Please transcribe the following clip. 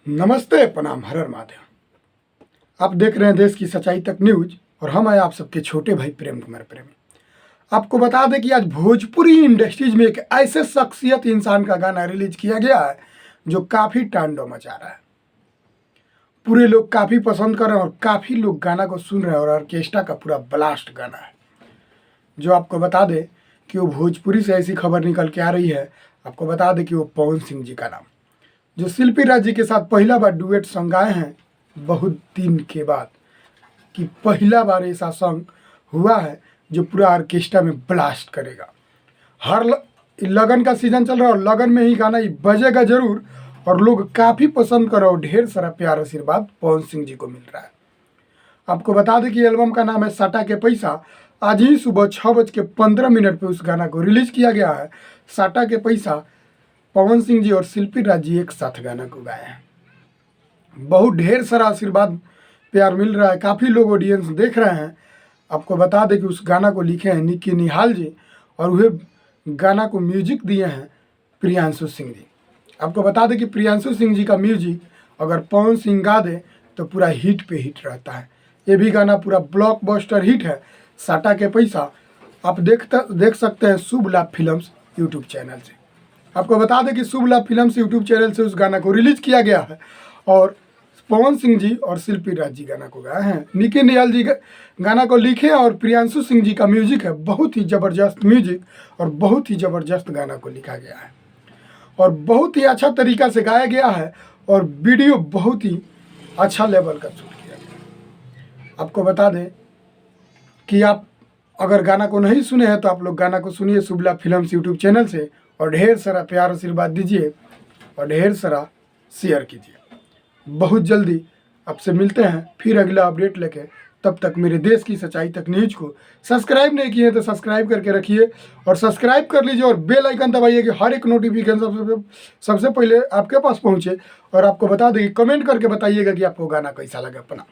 नमस्ते, प्रणाम, हर हर महादेव। आप देख रहे हैं देश की सच्चाई तक न्यूज और हम हैं आप सबके छोटे भाई प्रेम कुमार प्रेमी। आपको बता दें कि आज भोजपुरी इंडस्ट्रीज में एक ऐसे शख्सियत इंसान का गाना रिलीज किया गया है जो काफ़ी तांडव मचा रहा है। पूरे लोग काफ़ी पसंद कर रहे हैं और काफ़ी लोग गाना को सुन रहे हैं और ऑर्केस्ट्रा का पूरा ब्लास्ट गाना है। जो आपको बता दें कि वो भोजपुरी से ऐसी खबर निकल के आ रही है। आपको बता दें कि वो पवन सिंह जी का नाम, जो शिल्पी राज जी के साथ पहला बार डुएट सॉन्ग गाए हैं बहुत दिन के बाद, कि पहला बार ऐसा सॉन्ग हुआ है जो पूरा ऑर्केस्ट्रा में ब्लास्ट करेगा। हर लगन का सीजन चल रहा है और लगन में ही गाना ये बजेगा जरूर और लोग काफ़ी पसंद कर रहे हो। ढेर सारा प्यार आशीर्वाद पवन सिंह जी को मिल रहा है। आपको बता दें कि एल्बम का नाम है साटा के पैसा। आज ही सुबह 6:15 पे उस गाना को रिलीज किया गया है। साटा के पैसा पवन सिंह जी और शिल्पी राज जी एक साथ गाना को गाए हैं। बहुत ढेर सारा आशीर्वाद प्यार मिल रहा है, काफ़ी लोग ऑडियंस देख रहे हैं। आपको बता दें कि उस गाना को लिखे हैं निक्की निहाल जी और वह गाना को म्यूजिक दिए हैं प्रियांशु सिंह जी। आपको बता दें कि प्रियांशु सिंह जी का म्यूजिक अगर पवन सिंह गा दे तो पूरा हिट पे हिट रहता है। ये भी गाना पूरा ब्लॉकबस्टर हिट है, साटा के पैसा। आप देख सकते हैं शुभ लाभ फिल्म्स यूट्यूब चैनल से। आपको बता दें कि शुभ लाभ फिल्म्स यूट्यूब चैनल से उस गाना को रिलीज किया गया है और पवन सिंह जी और शिल्पी राज जी गाना को गाए हैं। निकी निहाल जी गाना को लिखे और प्रियांशु सिंह जी का म्यूजिक है। बहुत ही ज़बरदस्त म्यूजिक और बहुत ही ज़बरदस्त गाना को लिखा गया है और बहुत ही अच्छा तरीका से गाया गया है और वीडियो बहुत ही अच्छा लेवल का शूट किया गया है। आपको बता दें कि आप अगर गाना को नहीं सुने हैं तो आप लोग गाना को सुनिए शुभ लाभ फिल्म्स यूट्यूब चैनल से और ढेर सारा प्यार आशीर्वाद दीजिए और ढेर सारा शेयर कीजिए। बहुत जल्दी आपसे मिलते हैं फिर अगला अपडेट लेके। तब तक मेरे देश की सच्चाई तक न्यूज को सब्सक्राइब नहीं किए तो सब्सक्राइब करके रखिए और सब्सक्राइब कर लीजिए और बेल आइकन दबाइए कि हर एक नोटिफिकेशन सबसे पहले आपके पास पहुंचे। और आपको बता दें कि कमेंट करके बताइएगा कि आपको गाना कैसा लगा अपना।